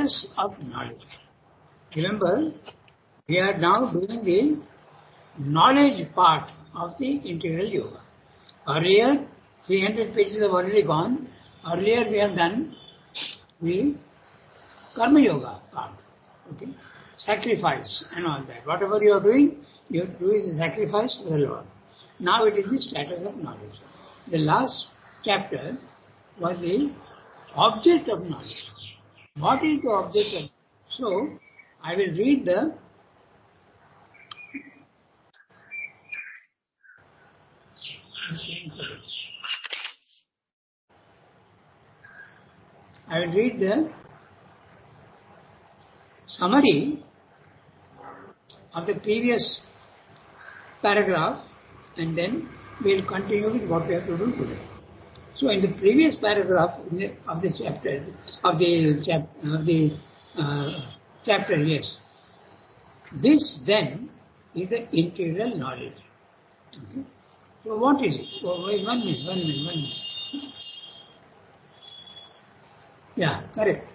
status of knowledge. Remember, we are now doing the knowledge part of the integral yoga. Earlier, 300 pages have already gone. Earlier we have done the karma yoga part. Okay? Sacrifice and all that. Whatever you are doing, you have to do is a sacrifice for the Lord. Now it is the status of knowledge. The last chapter was the object of knowledge. What is the object of knowledge? So, I will read the summary of the previous paragraph, and then we will continue with what we have to do today. So, in the previous paragraph of the chapter, yes, this then is the integral knowledge. Okay? So, what is it? So, wait, one minute. Yeah, correct.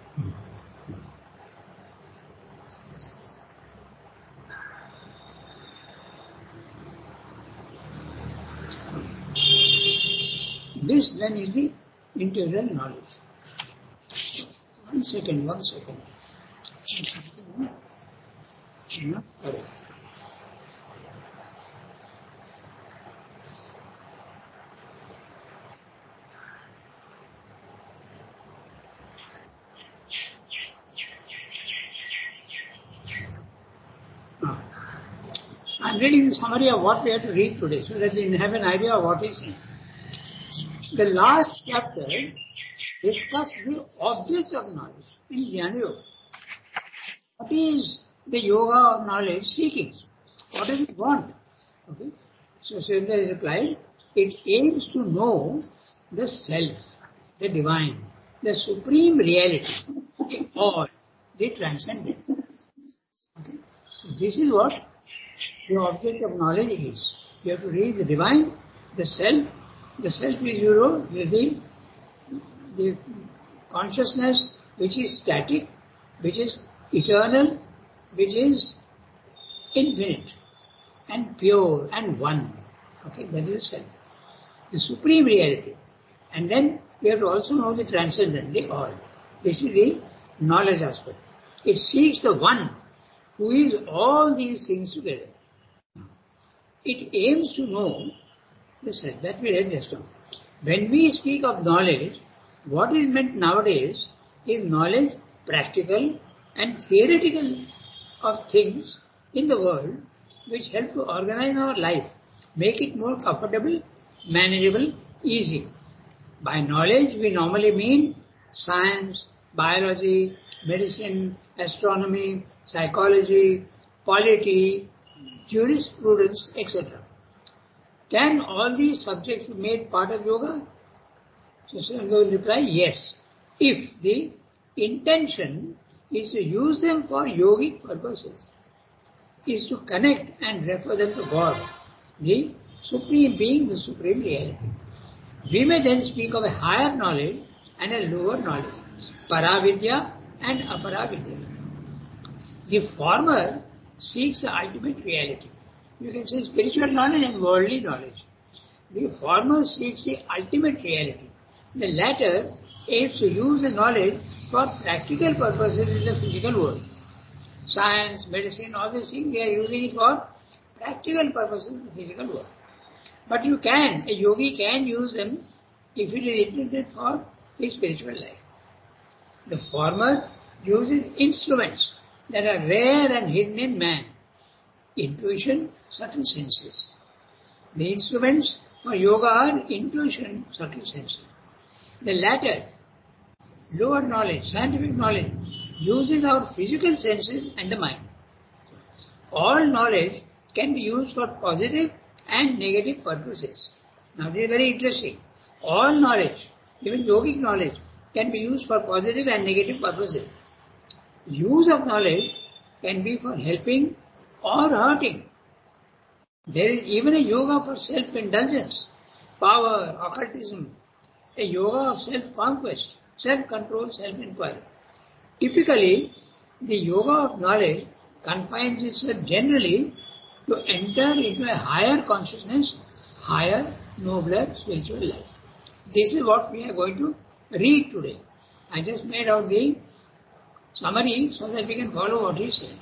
This then is the integral knowledge. One second. No, correct. I am reading the summary of what we have to read today so that we have an idea of what is in. The last chapter discussed the object of knowledge in Jnana Yoga. What is the yoga of knowledge seeking? What does it want? Okay. So Sridhar replied, it aims to know the self, the divine, the supreme reality, the all, the transcendent. Okay. So this is what the object of knowledge is. You have to read the divine, the self. The self is, the consciousness which is static, which is eternal, which is infinite and pure and one. Okay, that is self. The supreme reality. And then we have to also know the transcendent, the all. This is the knowledge aspect. It seeks the one who is all these things together. It aims to know the self. That we read just now. When we speak of knowledge, what is meant nowadays is knowledge practical and theoretical of things in the world which help to organize our life, make it more comfortable, manageable, easy. By knowledge we normally mean science, biology, medicine, astronomy, psychology, polity, jurisprudence, etc. Can all these subjects be made part of yoga? So Ranga will reply, yes, if the intention is to use them for yogic purposes, is to connect and refer them to God, the Supreme Being, the Supreme Reality. We may then speak of a higher knowledge and a lower knowledge, Paravidya and Aparavidya. The former seeks the ultimate reality. You can say spiritual knowledge and worldly knowledge. The former seeks the ultimate reality. The latter aims to use the knowledge for practical purposes in the physical world. Science, medicine, all these things, they are using it for practical purposes in the physical world. But a yogi can use them if it is intended for his spiritual life. The former uses instruments that are rare and hidden in man. Intuition, subtle senses. The instruments for yoga are intuition, subtle senses. The latter, lower knowledge, scientific knowledge, uses our physical senses and the mind. All knowledge can be used for positive and negative purposes. Now this is very interesting. All knowledge, even yogic knowledge, can be used for positive and negative purposes. Use of knowledge can be for helping or hurting. There is even a yoga for self-indulgence, power, occultism, a yoga of self-conquest, self-control, self-inquiry. Typically, the yoga of knowledge confines itself generally to enter into a higher consciousness, higher, nobler spiritual life. This is what we are going to read today. I just made out the summary so that we can follow what he is saying.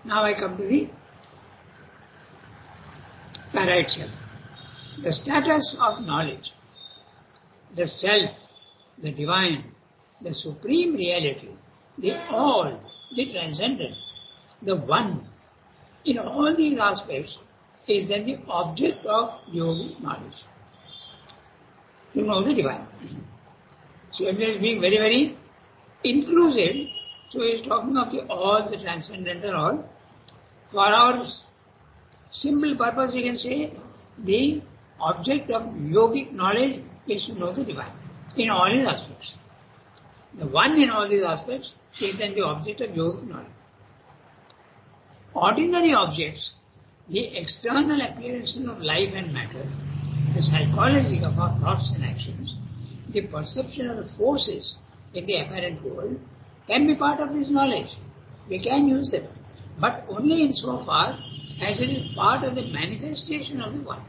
Now I come to the para itself. The status of knowledge, the self, the divine, the supreme reality, the all, the transcendent, the one, in all these aspects is then the object of yogic knowledge. To know the divine. So it is being very, very inclusive. So he is talking of the all, the transcendental all. For our simple purpose, we can say the object of yogic knowledge is to know the divine in all his aspects. The one in all these aspects is then the object of yogic knowledge. Ordinary objects, the external appearances of life and matter, the psychology of our thoughts and actions, the perception of the forces in the apparent world can be part of this knowledge. We can use them, but only insofar as it is part of the manifestation of the one.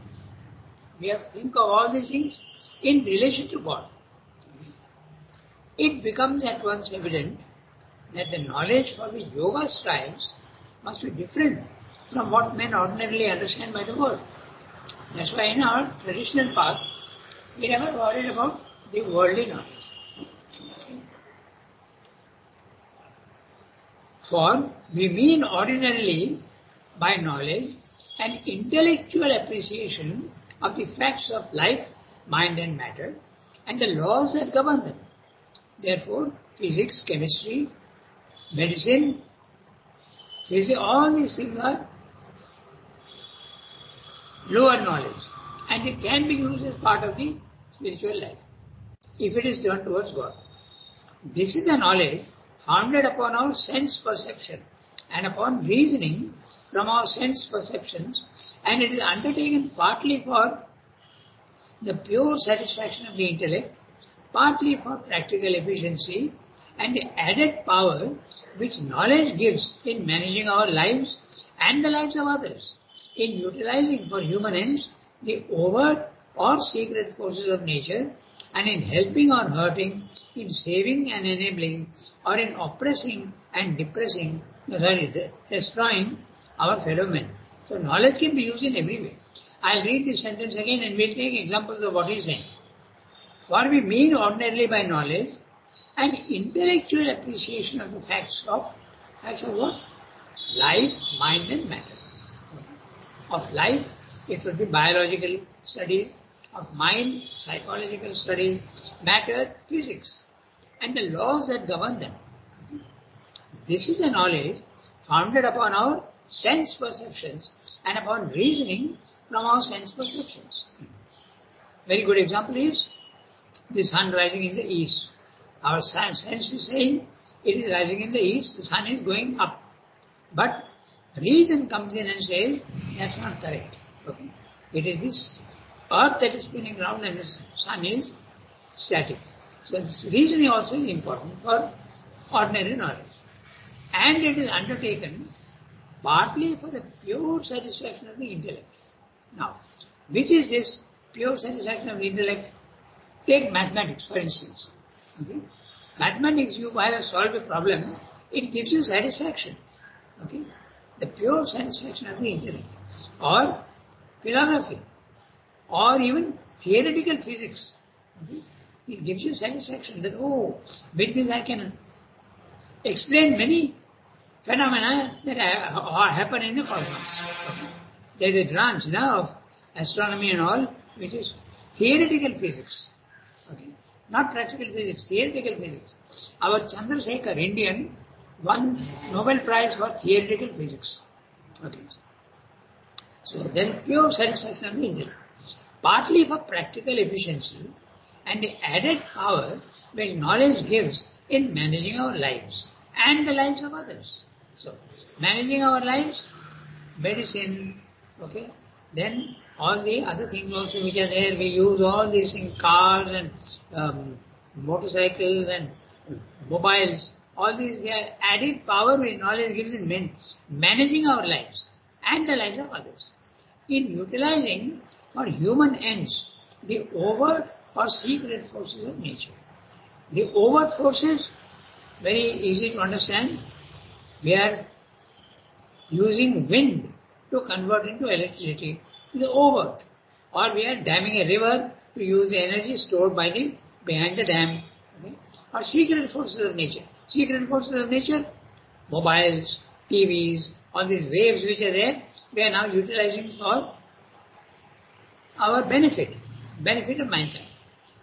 We have to think of all these things in relation to God. It becomes at once evident that the knowledge for which yoga strives must be different from what men ordinarily understand by the word. That's why in our traditional path, we never worried about the worldly knowledge. For we mean ordinarily by knowledge an intellectual appreciation of the facts of life, mind and matter and the laws that govern them. Therefore, physics, chemistry, medicine, all these things are lower knowledge and it can be used as part of the spiritual life if it is turned towards God. This is a knowledge founded upon our sense perception and upon reasoning from our sense perceptions, and it is undertaken partly for the pure satisfaction of the intellect, partly for practical efficiency and the added power which knowledge gives in managing our lives and the lives of others, in utilizing for human ends the overt or secret forces of nature, and in helping or hurting, in saving and enabling, or in oppressing and destroying our fellow men. So knowledge can be used in every way. I'll read this sentence again and we'll take examples of what he's saying. For we mean ordinarily by knowledge an intellectual appreciation of the facts of what? Life, mind and matter. Of life, it would be biological studies, of mind, psychological studies, matter, physics, and the laws that govern them. This is a knowledge founded upon our sense perceptions and upon reasoning from our sense perceptions. Very good example is the sun rising in the east. Our sense is saying it is rising in the east, the sun is going up. But reason comes in and says that's not correct. Okay? It is this earth that is spinning round and the sun is static. So this reasoning also is important for ordinary knowledge. And it is undertaken partly for the pure satisfaction of the intellect. Now, which is this pure satisfaction of the intellect? Take mathematics, for instance. Okay? Mathematics, you have solved a problem, it gives you satisfaction. Okay? The pure satisfaction of the intellect. Or philosophy. Or even theoretical physics. Okay? It gives you satisfaction that, with this I can explain many phenomena that happen in the cosmos. Okay? There is a branch now of astronomy and all, which is theoretical physics. Okay? Not practical physics, theoretical physics. Our Chandrasekhar, Indian, won Nobel Prize for theoretical physics. Okay? So there is pure satisfaction of the intellect. Partly for practical efficiency and the added power which knowledge gives in managing our lives and the lives of others. So, managing our lives, medicine, okay, then all the other things also which are there, we use all these things, cars and motorcycles and mobiles, all these we are added power which knowledge gives in managing our lives and the lives of others. In utilizing for human ends the overt or secret forces of nature. The overt forces, very easy to understand. We are using wind to convert into electricity. The overt. Or we are damming a river to use the energy stored behind the dam. Okay? Or secret forces of nature. Secret forces of nature, mobiles, TVs, all these waves which are there, we are now utilizing for our benefit of mankind.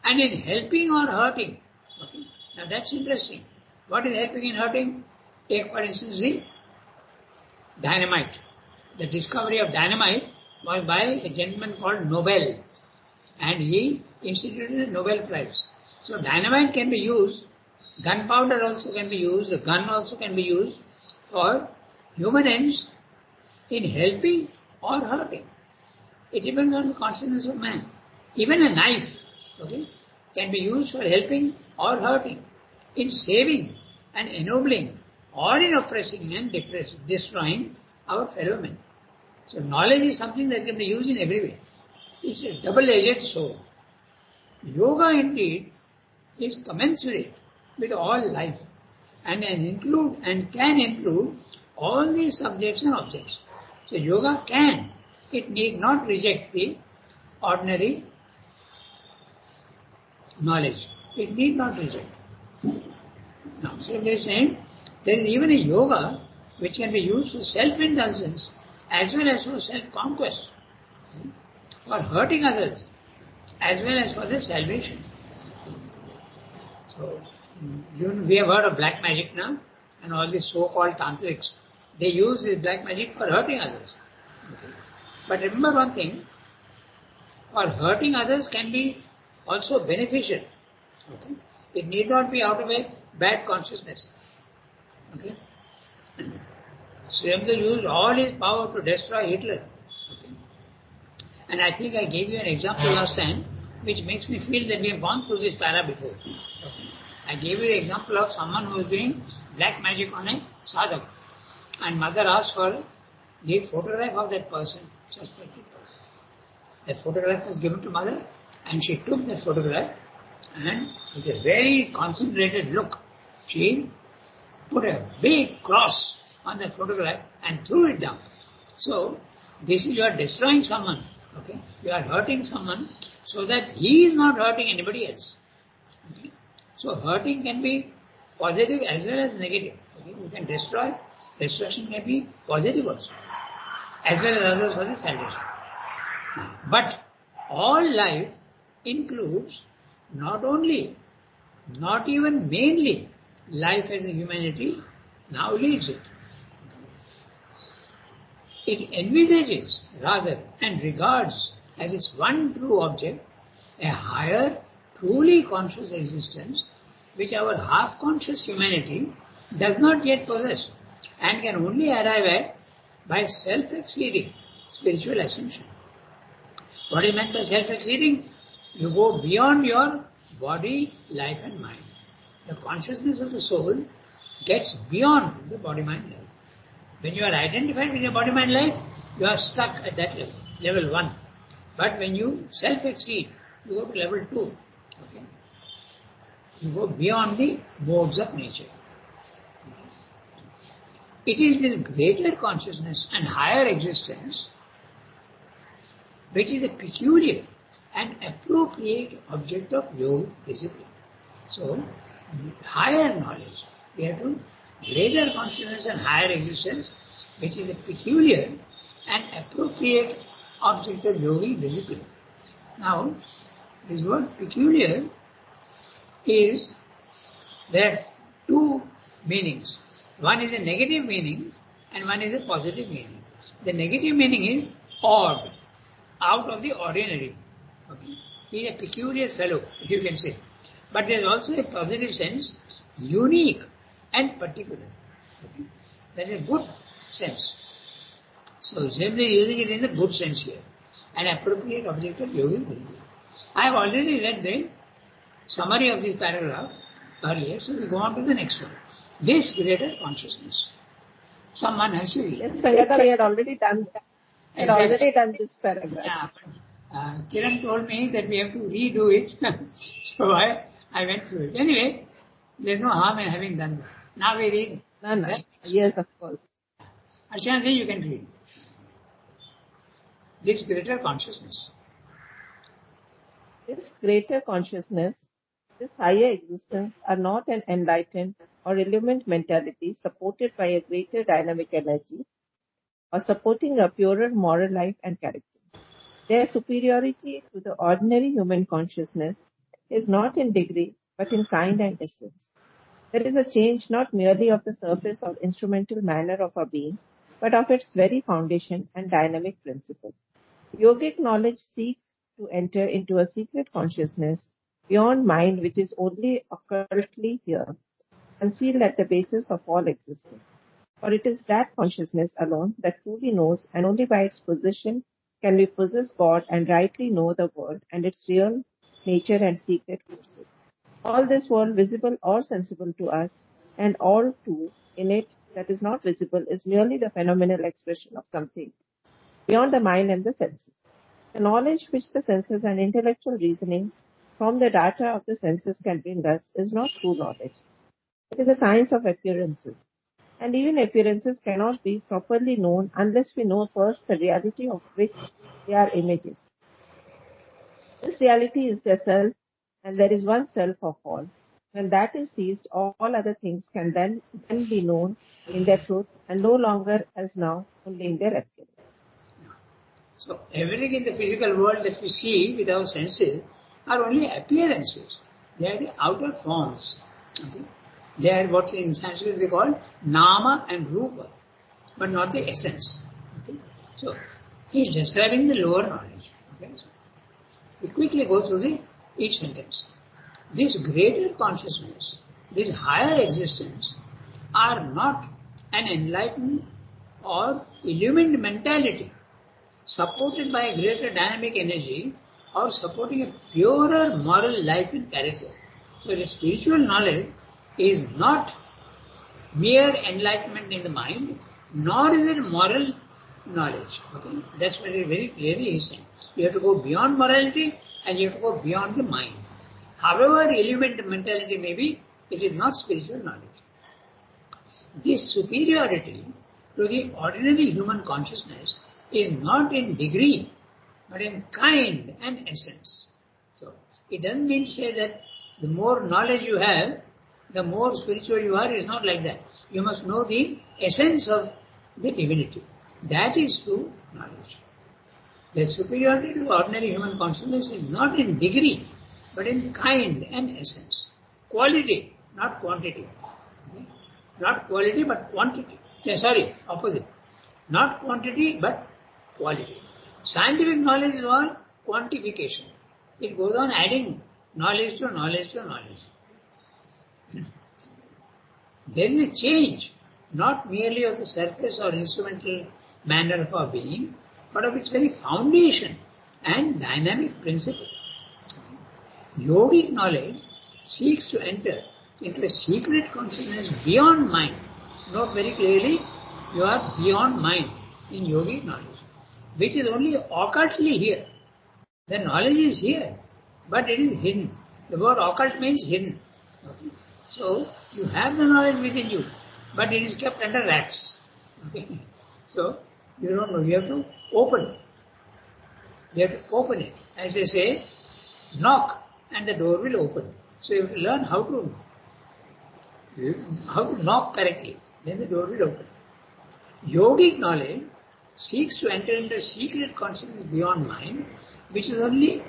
And in helping or hurting, okay? Now that's interesting. What is helping and hurting? Take for instance the dynamite. The discovery of dynamite was by a gentleman called Nobel, and he instituted the Nobel Prize. So dynamite can be used, gunpowder also can be used, the gun also can be used for human ends in helping or hurting. It depends on the consciousness of man. Even a knife, okay, can be used for helping or hurting, in saving and ennobling, or in oppressing and destroying our fellow men. So knowledge is something that can be used in every way. It's a double-edged sword. Yoga indeed is commensurate with all life and can include all these subjects and objects. So yoga can, it need not reject the ordinary knowledge. It need not reject. Now, so they are saying there is even a yoga which can be used for self-indulgence as well as for self-conquest, for hurting others as well as for their salvation. So, we have heard of black magic now, and all these so-called tantrics, they use this black magic for hurting others. Okay. But remember one thing, for hurting others can be also beneficial. Okay. It need not be out of a bad consciousness. Okay. Ranga used all his power to destroy Hitler. Okay. And I think I gave you an example last time, which makes me feel that we have gone through this para before. Okay. I gave you the example of someone who was doing black magic on a sadhak. And mother asked for the photograph of that person, suspected person. That photograph was given to mother, and she took that photograph and with a very concentrated look, she put a big cross on that photograph and threw it down. So, this is, you are destroying someone, okay? You are hurting someone so that he is not hurting anybody else. Okay? So, hurting can be positive as well as negative. Okay? You can destroy, destruction can be positive also, as well as others for the salvation. But all life includes not only, not even mainly, life as a humanity now leads it. It envisages rather and regards as its one true object a higher, truly conscious existence which our half-conscious humanity does not yet possess and can only arrive at by self-exceeding spiritual ascension. What is meant by self-exceeding? You go beyond your body, life and mind. The consciousness of the soul gets beyond the body-mind life. When you are identified with your body-mind life, you are stuck at that level, level 1. But when you self-exceed, you go to level 2. Okay? You go beyond the modes of nature. Okay? It is this greater consciousness and higher existence which is a peculiar and appropriate object of yoga discipline. So, higher knowledge, we have to greater consciousness and higher existence, which is a peculiar and appropriate object of yogic discipline. Now, this word peculiar is, there are two meanings. One is a negative meaning and one is a positive meaning. The negative meaning is odd, out of the ordinary. Okay? He is a peculiar fellow, you can say. But there is also a positive sense, unique and particular. Okay? That is a good sense. So simply using it in the good sense here. An appropriate object of yogic discipline. I have already read the summary of this paragraph earlier, so we go on to the next one. This greater consciousness. Someone has to read. Yes, Sangeeta, we had already done that. Exactly. This paragraph. Yeah, but Kiran told me that we have to redo it, so I went through it. Anyway, there's no harm in having done that. Now we read. No. Yes, of course. Archana, you can read. This greater consciousness. This greater consciousness, this higher existence are not an enlightened or illumined mentality supported by a greater dynamic energy or supporting a purer moral life and character. Their superiority to the ordinary human consciousness is not in degree but in kind and essence. There is a change not merely of the surface or instrumental manner of our being, but of its very foundation and dynamic principle. Yogic knowledge seeks to enter into a secret consciousness beyond mind which is only occultly here, concealed at the basis of all existence. For it is that consciousness alone that truly knows, and only by its possession can we possess God and rightly know the world and its real nature and secret forces. All this world, visible or sensible to us, and all too in it that is not visible, is merely the phenomenal expression of something beyond the mind and the senses. The knowledge which the senses and intellectual reasoning from the data of the senses can bring us is not true knowledge. It is a science of appearances. And even appearances cannot be properly known unless we know first the reality of which they are images. This reality is the self, and there is one self of all. When that is seized, all other things can then be known in their truth and no longer as now, only in their appearance. So everything in the physical world that we see with our senses are only appearances. They are the outer forms. Okay? They are what in Sanskrit we call nama and rupa, but not the essence. Okay? So he is describing the lower knowledge. Okay? So we quickly go through each sentence. This greater consciousness, this higher existence, are not an enlightened or illumined mentality supported by a greater dynamic energy or supporting a purer moral life and character. So the spiritual knowledge is not mere enlightenment in the mind, nor is it moral knowledge. Okay? That's what very clearly he is saying. You have to go beyond morality and you have to go beyond the mind. However illumined the mentality may be, it is not spiritual knowledge. This superiority to the ordinary human consciousness is not in degree, but in kind and essence. So, it doesn't mean to say that the more knowledge you have, the more spiritual you are. It's not like that. You must know the essence of the divinity. That is true knowledge. The superiority to ordinary human consciousness is not in degree, but in kind and essence. Quality, not quantity. Okay? Not quality, but quantity. Opposite. Not quantity, but quality. Scientific knowledge is all quantification. It goes on adding knowledge to knowledge to knowledge. There is a change, not merely of the surface or instrumental manner of our being, but of its very foundation and dynamic principle. Yogic knowledge seeks to enter into a secret consciousness beyond mind. Note very clearly, you are beyond mind in yogic knowledge, which is only occultly here. The knowledge is here, but it is hidden. The word occult means hidden. Okay? So, you have the knowledge within you, but it is kept under wraps. Okay? So, you don't know, you have to open it. You have to open it. As they say, knock and the door will open. So, you have to learn how to knock correctly. Then the door will open. Yogic knowledge seeks to enter into secret consciousness beyond mind, which is only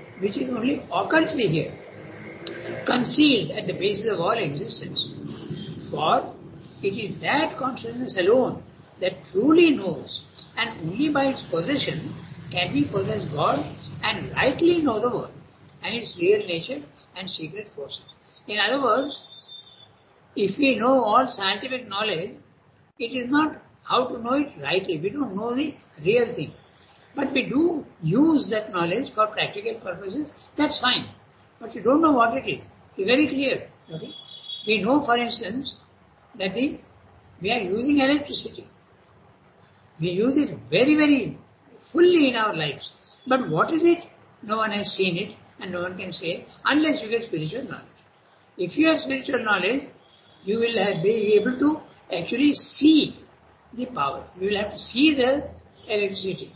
occultly here, concealed at the basis of all existence. For it is that consciousness alone that truly knows, and only by its possession can we possess God and rightly know the world and its real nature and secret forces. In other words, if we know all scientific knowledge, it is not how to know it rightly. We don't know the real thing. But we do use that knowledge for practical purposes. That's fine. But you don't know what it is. It's very clear. Okay? We know, for instance, that we are using electricity. We use it very, very fully in our lives. But what is it? No one has seen it and no one can say unless you get spiritual knowledge. If you have spiritual knowledge, you will be able to actually see the power. You will have to see the electricity.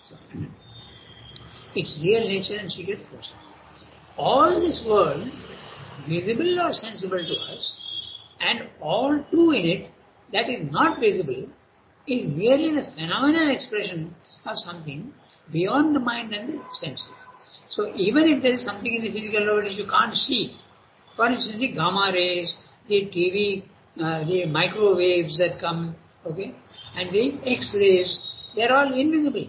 So, its real nature and secret force. All this world, visible or sensible to us, and all too in it that is not visible, is merely the phenomenal expression of something beyond the mind and the senses. So even if there is something in the physical world that you can't see, for instance the gamma rays, the TV, the microwaves that come, okay, and the X-rays, they are all invisible.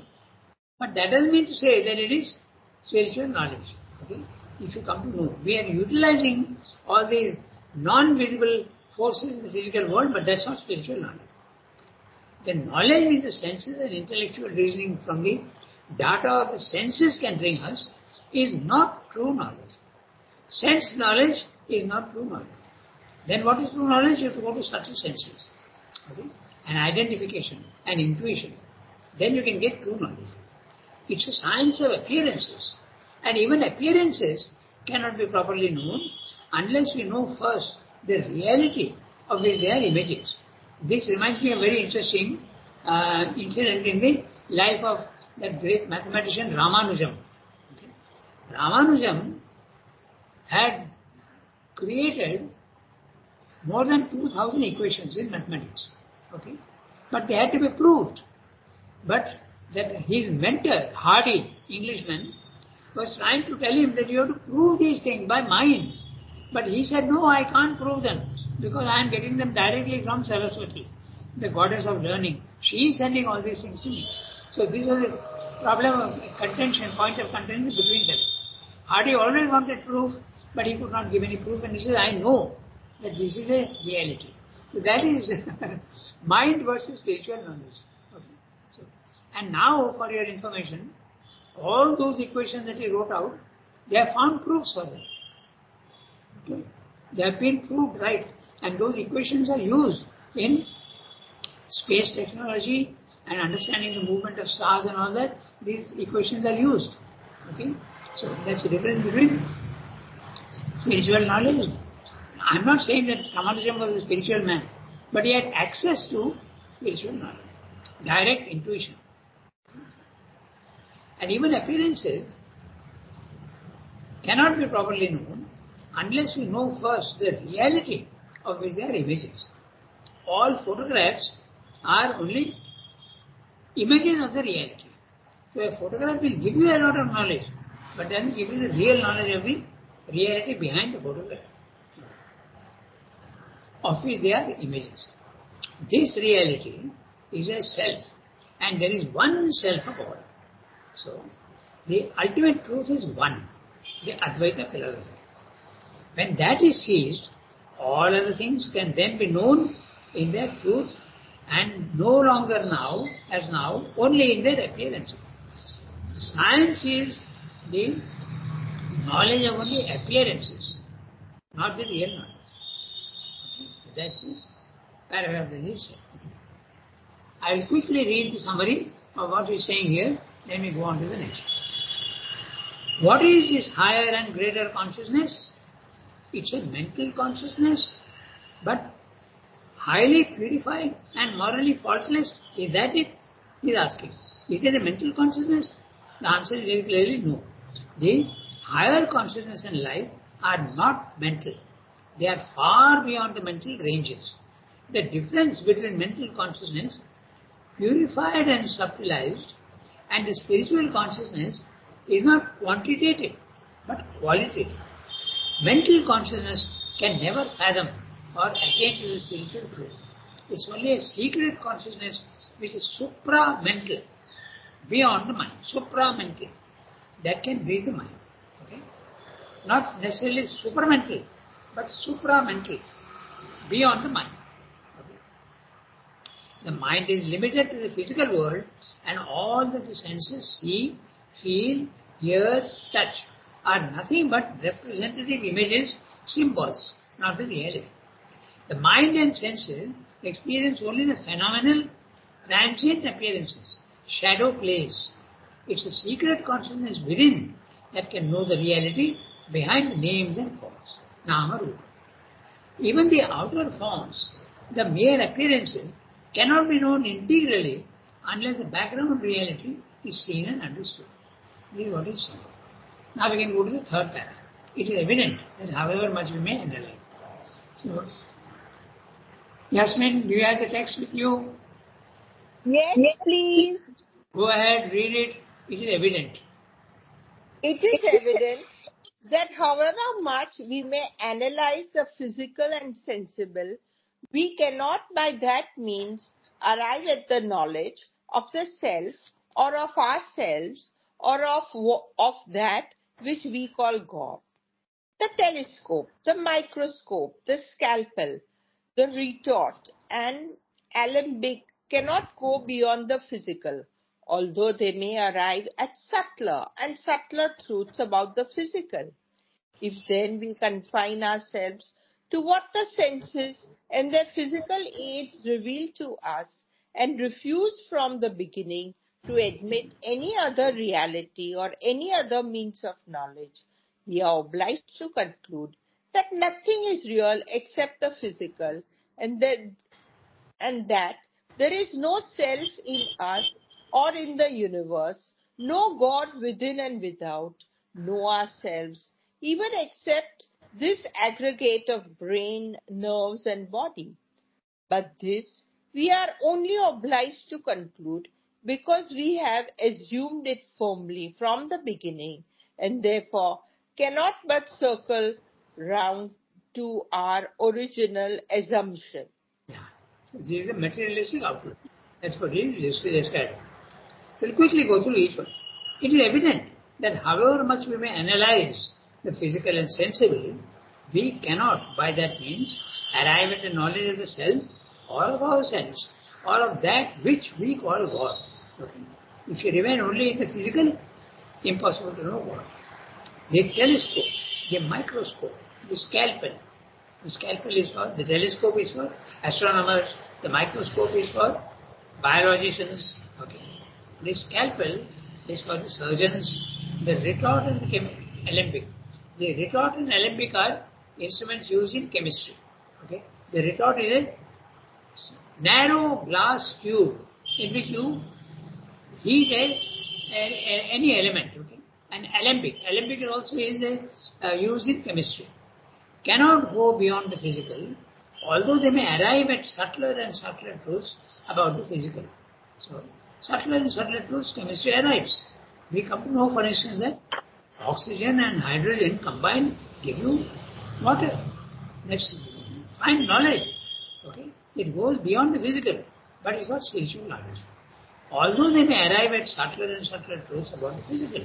But that doesn't mean to say that it is spiritual knowledge. Okay? If you come to know, we are utilizing all these non-visible forces in the physical world, but that's not spiritual knowledge. The knowledge which the senses and intellectual reasoning from the data of the senses can bring us is not true knowledge. Sense knowledge is not true knowledge. Then what is true knowledge? You have to go to subtle senses. Okay? And identification and intuition. Then you can get true knowledge. It's a science of appearances. And even appearances cannot be properly known unless we know first the reality of which they are images. This reminds me of a very interesting incident in the life of that great mathematician Ramanujam. Okay. Ramanujam had created more than 2,000 equations in mathematics. Okay. But they had to be proved. But that his mentor, Hardy, Englishman, was trying to tell him that you have to prove these things by mind. But he said, no, I can't prove them because I am getting them directly from Saraswati, the goddess of learning. She is sending all these things to me. So this was a problem of contention, point of contention between them. Hardy always wanted proof, but he could not give any proof. And he said, I know that this is a reality. So that is mind versus spiritual knowledge. Okay. So, and now, for your information, all those equations that he wrote out, they have found proofs for them. Okay. They have been proved right. And those equations are used in space technology and understanding the movement of stars and all that. These equations are used. Okay. So that's the difference between spiritual knowledge. I'm not saying that Ramanujam was a spiritual man, but he had access to spiritual knowledge, direct intuition. And even appearances cannot be properly known unless we know first the reality of which they are images. All photographs are only images of the reality. So a photograph will give you a lot of knowledge, but then give you the real knowledge of the reality behind the photograph, of which they are images. This reality is a self, and there is one self of all. So, the ultimate truth is one, the Advaita philosophy. When that is seized, all other things can then be known in their truth and no longer now, as now, only in their appearance. Science is the knowledge of only appearances, not the real knowledge. So that's the paragraph that he said. I will quickly read the summary of what he is saying here, then we go on to the next. What is this higher and greater consciousness? It's a mental consciousness, but highly purified and morally faultless. Is that it? He is asking. Is it a mental consciousness? The answer is very clearly no. The higher consciousness and life are not mental. They are far beyond the mental ranges. The difference between mental consciousness, purified and subtilized, and the spiritual consciousness is not quantitative, but qualitative. Mental consciousness can never fathom or attain to the spiritual truth. It's only a secret consciousness which is supra-mental, beyond the mind, supra-mental, that can reach the mind. Okay? Not necessarily supramental, but supra-mental, beyond the mind. Okay? The mind is limited to the physical world, and all that the senses see, feel, hear, touch are nothing but representative images, symbols, not the reality. The mind and senses experience only the phenomenal, transient appearances, shadow plays. It's a secret consciousness within that can know the reality behind the names and forms, nama rupa. Even the outer forms, the mere appearances, cannot be known integrally unless the background reality is seen and understood. This is what is said. Now we can go to the third paragraph. It is evident that however much we may analyze. So, Yasmin, do you have the text with you? Yes, please. Go ahead, read it. It is evident. It is evident that however much we may analyze the physical and sensible, we cannot by that means arrive at the knowledge of the self or of ourselves or of that which we call God. The telescope, the microscope, the scalpel, the retort and alembic cannot go beyond the physical, although they may arrive at subtler and subtler truths about the physical. If then we confine ourselves to what the senses and their physical aids reveal to us and refuse from the beginning to admit any other reality or any other means of knowledge, we are obliged to conclude that nothing is real except the physical and that there is no self in us or in the universe, no God within and without, no ourselves, even except this aggregate of brain, nerves and body. But this we are only obliged to conclude because we have assumed it firmly from the beginning and therefore cannot but circle round to our original assumption. Yeah. So this is a materialistic outlook. That's what it is described. We'll quickly go through each one. It is evident that however much we may analyze the physical and sensible, we cannot by that means arrive at the knowledge of the self or of ourselves or of that which we call God. Okay. If you remain only in the physical, impossible to know God. The telescope, the microscope, the scalpel. The scalpel is for, the telescope is for astronomers, the microscope is for biologicians. Okay. The scalpel is for the surgeons, the retort and the alembic. The retort and alembic are instruments used in chemistry. Okay. The retort is a narrow glass tube in which you heat any element. Okay. And alembic also is used in chemistry. Cannot go beyond the physical, although they may arrive at subtler and subtler truths about the physical. So, subtler and subtler truths chemistry arrives. We come to know, for instance, that oxygen and hydrogen combined give you water. That's fine knowledge. Okay, it goes beyond the physical, but it's not spiritual knowledge. Although they may arrive at subtler and subtler truths about the physical.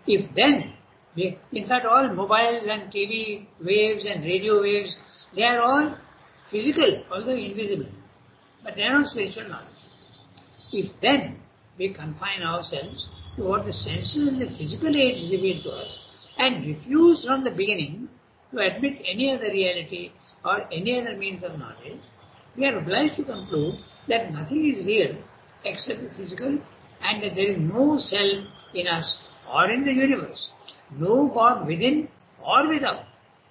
If then, in fact all mobiles and TV waves and radio waves, they are all physical, although invisible, but they are not spiritual knowledge. If then we confine ourselves to what the senses and the physical aids reveal to us and refuse from the beginning to admit any other reality or any other means of knowledge, we are obliged to conclude that nothing is real except the physical and that there is no self in us or in the universe, no God within or without,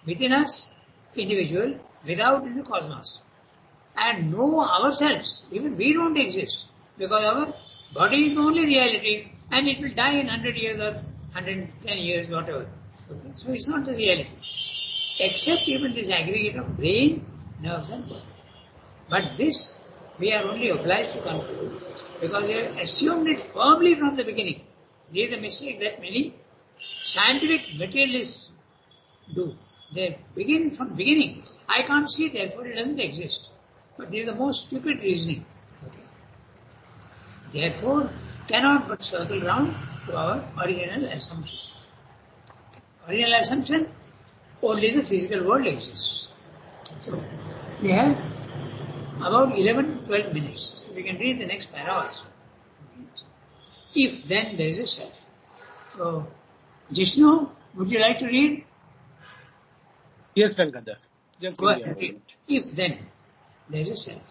within us, individual, without in the cosmos, and no ourselves, even we don't exist, because our body is the only reality and it will die in 100 years or 110 years, whatever. Okay? So it's not the reality, except even this aggregate of brain, nerves and body. But this we are only obliged to conclude because we have assumed it firmly from the beginning. This is the mistake that many scientific materialists do. They begin from beginning. I can't see, therefore it doesn't exist. But this is the most stupid reasoning. Okay. Therefore, cannot but circle round to our original assumption. Original assumption, only the physical world exists. So, we have about 11-12 minutes. So we can read the next para also. If then there is a self. So, Jishnu, would you like to read? Yes, Ranga. Just Go give me a ahead. moment. If then there is a self.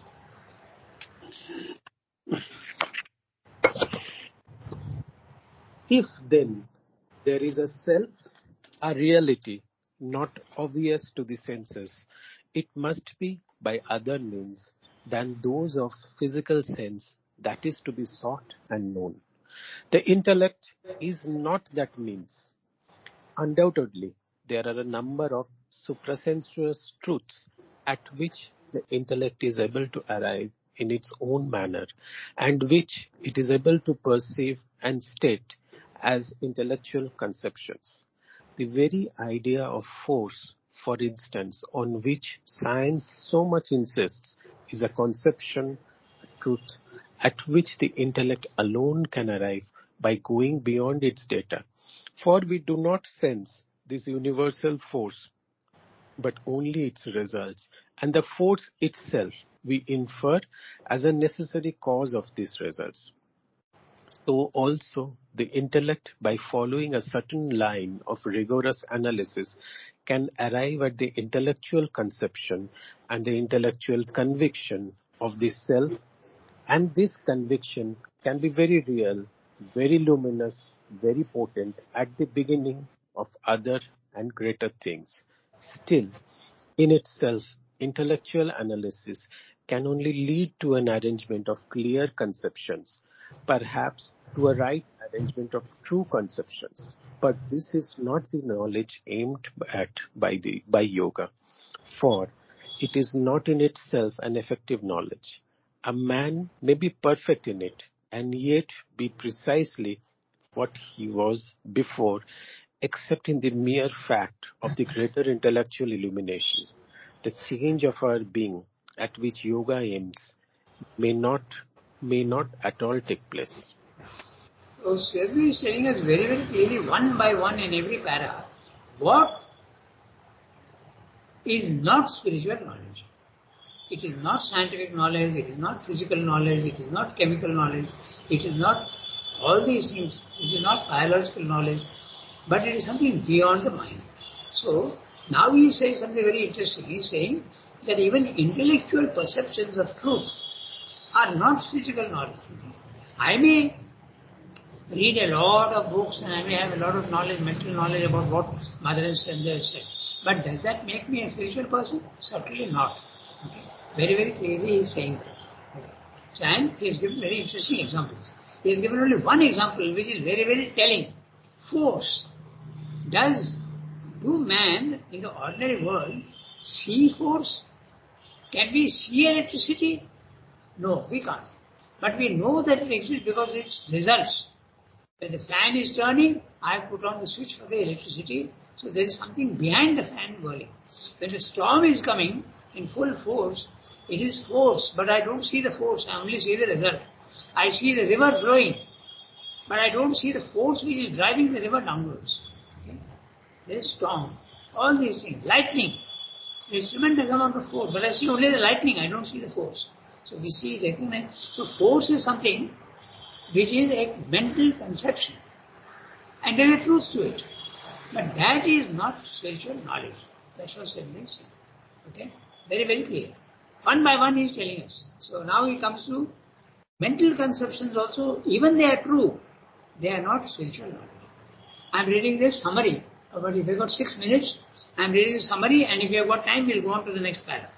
If then there is a self, a reality not obvious to the senses, it must be by other means than those of physical sense that is to be sought and known. The intellect is not that means. Undoubtedly, there are a number of suprasensuous truths at which the intellect is able to arrive in its own manner, and which it is able to perceive and state as intellectual conceptions. The very idea of force, for instance, on which science so much insists, is a conception, a truth, at which the intellect alone can arrive by going beyond its data. For we do not sense this universal force, but only its results, and the force itself we infer as a necessary cause of these results. So also the intellect, by following a certain line of rigorous analysis, can arrive at the intellectual conception and the intellectual conviction of the self, and this conviction can be very real, very luminous, very potent at the beginning of other and greater things. Still, in itself, intellectual analysis can only lead to an arrangement of clear conceptions, perhaps to a right arrangement of true conceptions. But this is not the knowledge aimed at by yoga, for it is not in itself an effective knowledge. A man may be perfect in it and yet be precisely what he was before, except in the mere fact of the greater intellectual illumination. The change of our being at which yoga aims may not may not at all take place. So Swami is telling us very, very clearly, one by one in every para, what is not spiritual knowledge. It is not scientific knowledge, it is not physical knowledge, it is not chemical knowledge, it is not all these things, it is not biological knowledge, but it is something beyond the mind. So, now he says something very interesting. He is saying that even intellectual perceptions of truth are not physical knowledge. I may read a lot of books and I may have a lot of knowledge, mental knowledge about what Mother and Stranger has said. But does that make me a spiritual person? Certainly not. Okay. Very, very clearly he is saying that. Okay. So, and he has given very interesting examples. He has given only one example which is very, very telling. Force. Do man in the ordinary world see force? Can we see electricity? No, we can't. But we know that it exists because its results. When the fan is turning, I put on the switch for the electricity, so there is something behind the fan whirling. When the storm is coming in full force, it is force, but I don't see the force, I only see the result. I see the river flowing, but I don't see the force which is driving the river downwards. Okay? There is storm, all these things, lightning. There is tremendous amount of force, but I see only the lightning, I don't see the force. So we see, recognize. So force is something which is a mental conception, and there is truth to it. But that is not spiritual knowledge. That's what Swami is saying. Okay? Very, very clear. One by one he is telling us. So now he comes to mental conceptions also, even they are true, they are not spiritual knowledge. I am reading this summary, but if we have got 6 minutes, I am reading the summary, and if we have got time, we will go on to the next paragraph.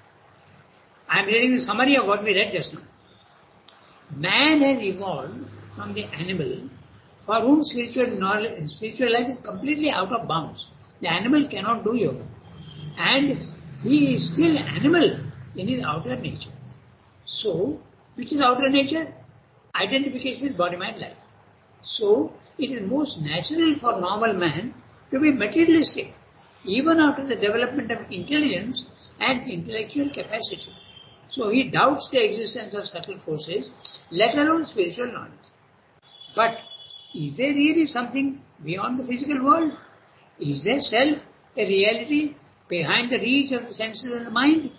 I am reading the summary of what we read just now. Man has evolved from the animal for whom spiritual life is completely out of bounds. The animal cannot do yoga. And he is still animal in his outer nature. So, which is outer nature? Identification with body, mind, life. So, it is most natural for normal man to be materialistic, even after the development of intelligence and intellectual capacity. So he doubts the existence of subtle forces, let alone spiritual knowledge. But is there really something beyond the physical world? Is there self, a reality behind the reach of the senses and the mind?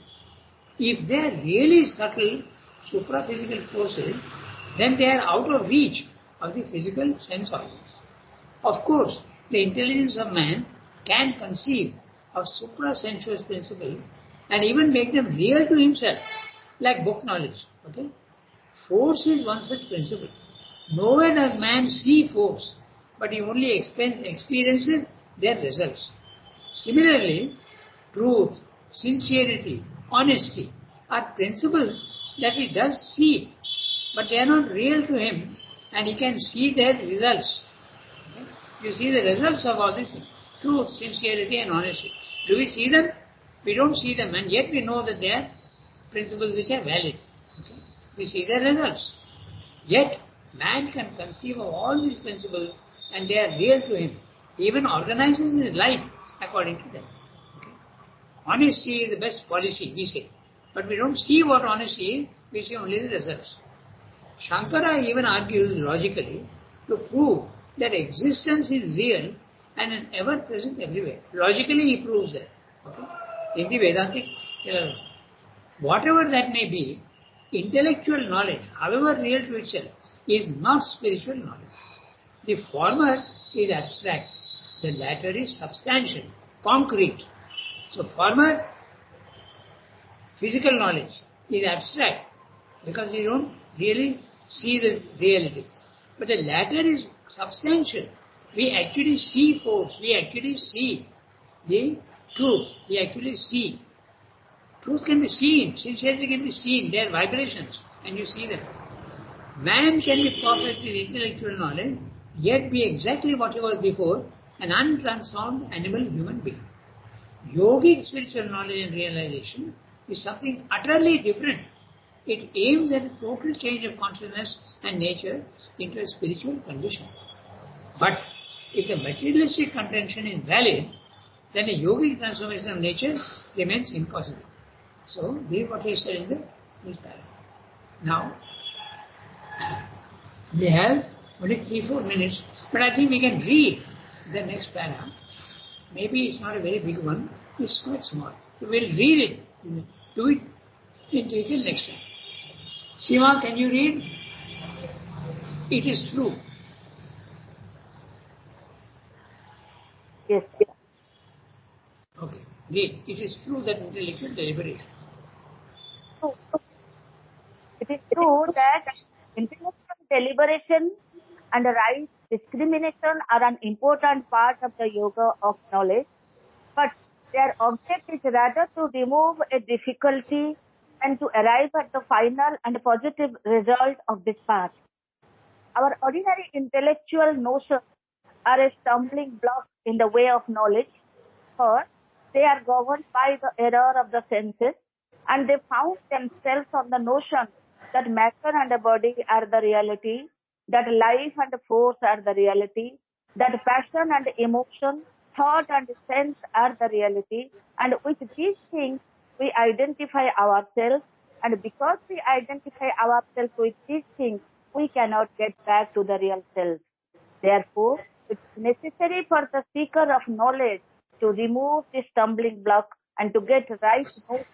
If they are really subtle, supra-physical forces, then they are out of reach of the physical sense organs. Of course, the intelligence of man can conceive of supra-sensuous principles and even make them real to himself, like book knowledge. Okay? Force is one such principle. Nowhere does man see force, but he only experiences their results. Similarly, truth, sincerity, honesty are principles that he does see, but they are not real to him, and he can see their results. Okay? You see the results of all this truth, sincerity and honesty. Do we see them? We don't see them, and yet we know that they are principles which are valid. Okay? We see their results. Yet, man can conceive of all these principles and they are real to him. He even organizes his life according to them. Okay? Honesty is the best policy, we say. But we don't see what honesty is, we see only the results. Shankara even argues logically to prove that existence is real and an ever-present everywhere. Logically he proves that. Okay? In the Vedantic, whatever that may be, intellectual knowledge, however real to itself, is not spiritual knowledge. The former is abstract, the latter is substantial, concrete. So former physical knowledge is abstract because we don't really see the reality. But the latter is substantial. We actually see force, we actually see the truth, we actually see. Truth can be seen, sincerity can be seen, they are vibrations, and you see them. Man can be perfect with intellectual knowledge, yet be exactly what he was before, an untransformed animal human being. Yogic spiritual knowledge and realization is something utterly different. It aims at a total change of consciousness and nature into a spiritual condition. But if the materialistic contention is valid, then a yogic transformation of nature remains impossible. So, this is what he said in this paragraph. Now, we have only 3-4 minutes, but I think we can read the next paragraph. Maybe it's not a very big one, it's quite small. So we'll read it, do it in detail next time. Sima, can you read? It is true. Yes. Okay, read. It is true that intellectual deliberation. So, it is true that intellectual deliberation and right discrimination are an important part of the yoga of knowledge, but their object is rather to remove a difficulty and to arrive at the final and positive result of this path. Our ordinary intellectual notions are a stumbling block in the way of knowledge, for they are governed by the error of the senses, and they found themselves on the notion that matter and the body are the reality, that life and force are the reality, that passion and emotion, thought and sense are the reality, and with these things we identify ourselves, and because we identify ourselves with these things, we cannot get back to the real self. Therefore, it is necessary for the seeker of knowledge to remove the stumbling block and to get right notions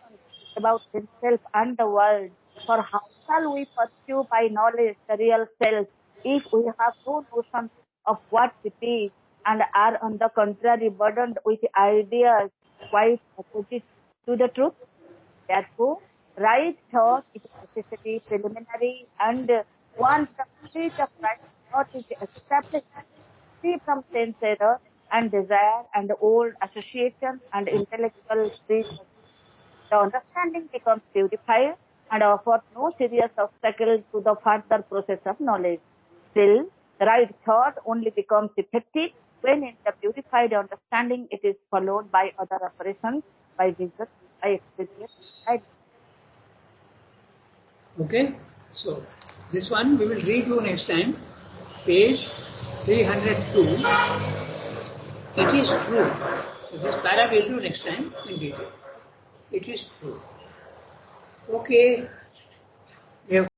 about himself and the world. For how shall we pursue by knowledge the real self if we have no notion of what it is and are on the contrary burdened with ideas quite opposite to the truth? Therefore, right thought is a necessity preliminary, and once the state of right thought is established, free from sense error and desire and old association and intellectual prejudice, the understanding becomes purified and offers no serious obstacle to the further process of knowledge. Still, the right thought only becomes effective when in the purified understanding it is followed by other operations, by vision, by experience, by... Okay? So, this one we will read you next time. Page 302. It is true. So, this paragraph we'll do next time in detail. It is true. Okay. We have